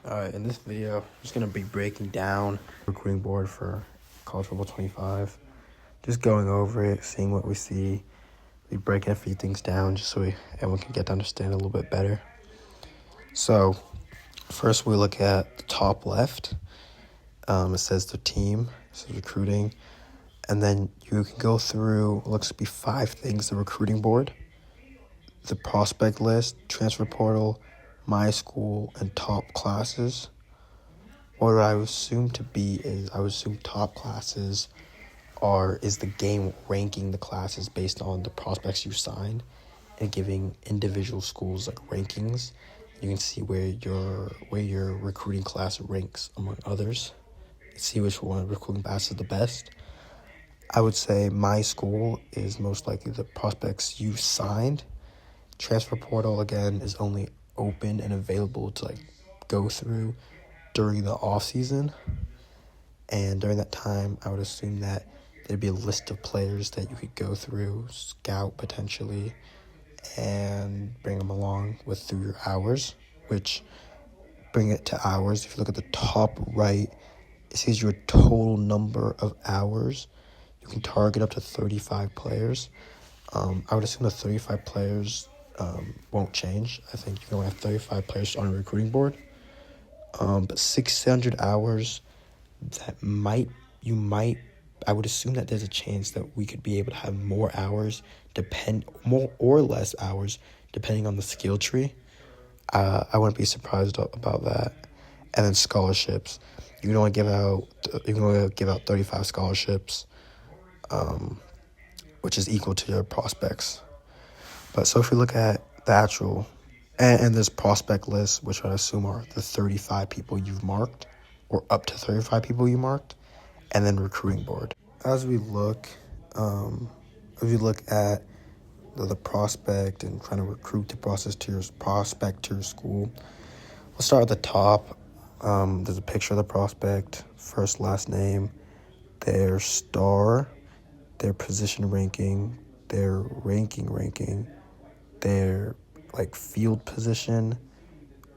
In this video, I'm just going to be breaking down the recruiting board for College Football 25. Just going over it, seeing what we see. Be breaking a few things down just so everyone can get to understand a little bit better. So, first we look at the top left. It says the team, it says recruiting. And then you can go through, it looks to be 5 things, the recruiting board, the prospect list, transfer portal, my school, and top classes. What I would assume to be is I would assume top classes is the game ranking the classes based on the prospects you signed and giving individual schools like rankings. You can see where your recruiting class ranks among others. See which one recruiting class is the best. I would say my school is most likely the prospects you signed. Transfer portal again is only open and available to go through during the off season, and during that time I would assume that there'd be a list of players that you could go through, scout potentially, and bring them along through your hours, which bring it to hours. If you look at the top right, it says your total number of hours. You can target up to 35 players. I would assume the 35 players won't change. I think you can only have 35 players on a recruiting board. But 600 hours, I would assume that there's a chance that we could be able to have more or less hours, depending on the skill tree. I wouldn't be surprised about that. And then scholarships, you can only give out 35 scholarships, which is equal to your prospects. But so if we look at the actual and this prospect list, which I assume are the 35 people you've marked, or up to 35 people you marked, and then recruiting board. As we look at the prospect and trying to recruit the prospect to your school, we'll start at the top. There's a picture of the prospect, first, last name, their star, their position ranking, their ranking, their field position,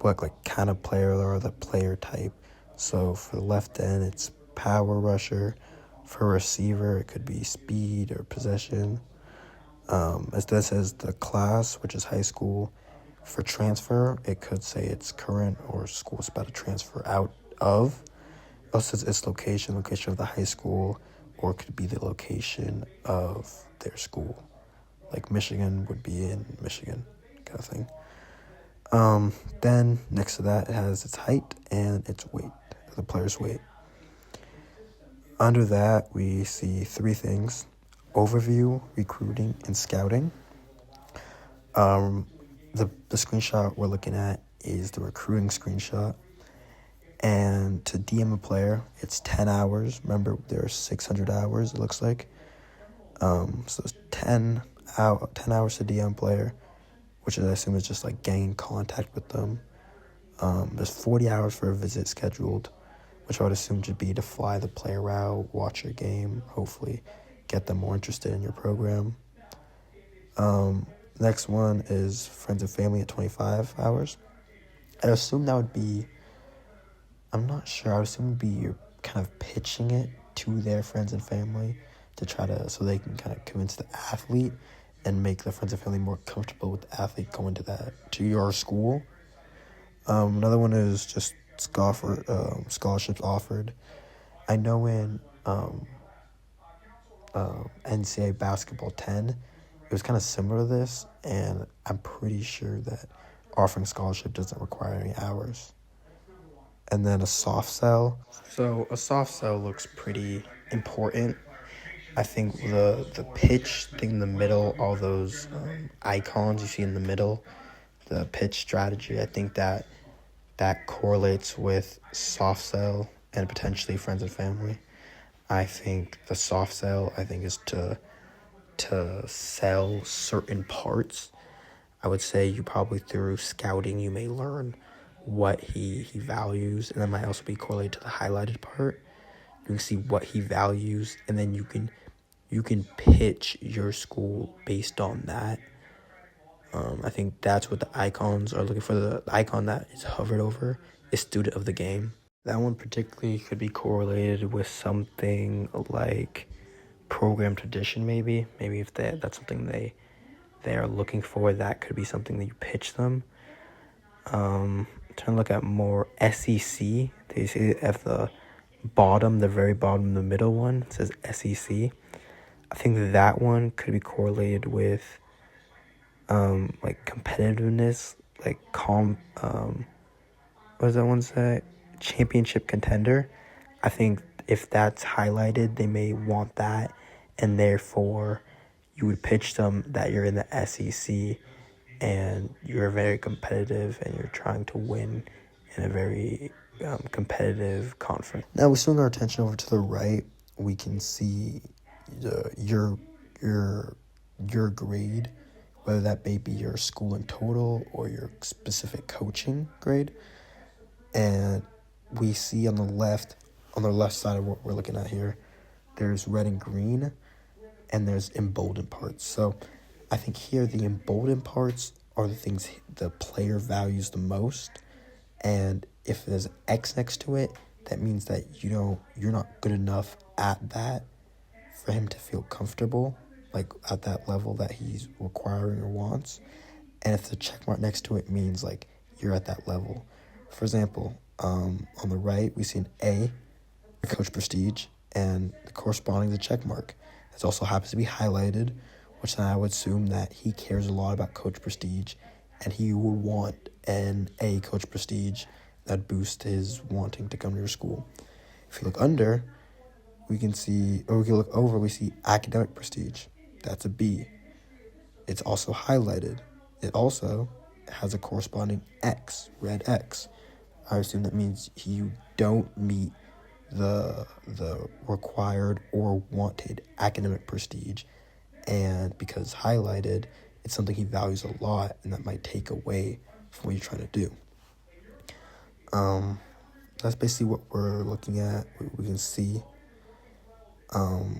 what kind of player or the player type. So for the left end, it's power rusher. For receiver, it could be speed or possession. As this says the class, which is high school. For transfer, it could say it's current or school is about to transfer out of. It also says its location of the high school, or it could be the location of their school. Like Michigan would be in Michigan, kind of thing. Then next to that, it has its height and its weight, the player's weight. Under that, we see 3 things: overview, recruiting, and scouting. The screenshot we're looking at is the recruiting screenshot. And to DM a player, it's 10 hours. Remember, there are 600 hours, it looks like. So it's 10 hours to DM player, which I assume is just getting in contact with them. There's 40 hours for a visit scheduled, which I would assume should be to fly the player out, watch your game, hopefully get them more interested in your program. Next one is friends and family at 25 hours. I assume that would be, I'm not sure, I would assume it would be you're kind of pitching it to their friends and family so they can kind of convince the athlete and make the friends and family more comfortable with the athlete going to your school. Another one is just scholarships offered. I know in NCAA Basketball 10, it was kind of similar to this, and I'm pretty sure that offering scholarship doesn't require any hours. And then a soft sell. So a soft sell looks pretty important. I think the pitch thing in the middle, all those icons you see in the middle, the pitch strategy, I think that correlates with soft sell and potentially friends and family. I think the soft sell, is to sell certain parts. I would say you probably through scouting, you may learn what he values, and that might also be correlated to the highlighted part. You can see what he values, and then you can pitch your school based on that. I think that's what the icons are looking for. The icon that is hovered over a student of the game. That one particularly could be correlated with something like program tradition, maybe. Maybe if that's something they are looking for, that could be something that you pitch them. Trying to look at more SEC. They see at the bottom, the very bottom, the middle one, it says SEC. I think that one could be correlated with like competitiveness, like what does that one say? Championship contender. I think if that's highlighted, they may want that, and therefore you would pitch them that you're in the SEC and you're very competitive and you're trying to win in a very competitive conference. Now we swing our attention over to the right. We can see your grade, whether that may be your school in total or your specific coaching grade. And we see on the left side of what we're looking at here, there's red and green, and there's emboldened parts. So I think here the emboldened parts are the things the player values the most. And if there's X next to it, that means that you're not good enough at that for him to feel comfortable, like at that level that he's requiring or wants. And if the check mark next to it means like you're at that level. For example, on the right, we see an A, coach prestige, and the corresponding to check mark. It also happens to be highlighted, which then I would assume that he cares a lot about coach prestige, and he would want an A coach prestige that boosts his wanting to come to your school. If you look under, we can see, or we can look over, we see academic prestige. That's a B. It's also highlighted. It also has a corresponding X, red X. I assume that means you don't meet the required or wanted academic prestige, and because highlighted, it's something he values a lot, and that might take away from what you're trying to do. That's basically what we're looking at. We can see.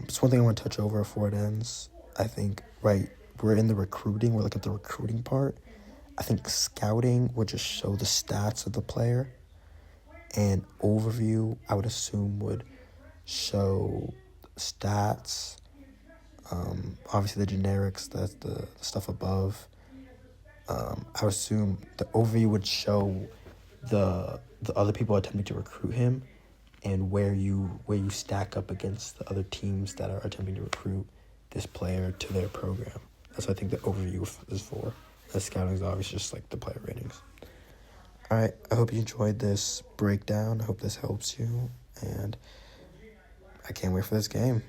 Just one thing I want to touch over before it ends. I think we're in the recruiting. We're looking at the recruiting part. I think scouting would just show the stats of the player, and overview, I would assume, would show stats. Obviously the generics, that's the stuff above. I would assume the overview would show the other people attempting to recruit him and where you stack up against the other teams that are attempting to recruit this player to their program. That's what I think the overview is for. The scouting is obviously just like the player ratings. All right, I hope you enjoyed this breakdown. I hope this helps you, and I can't wait for this game.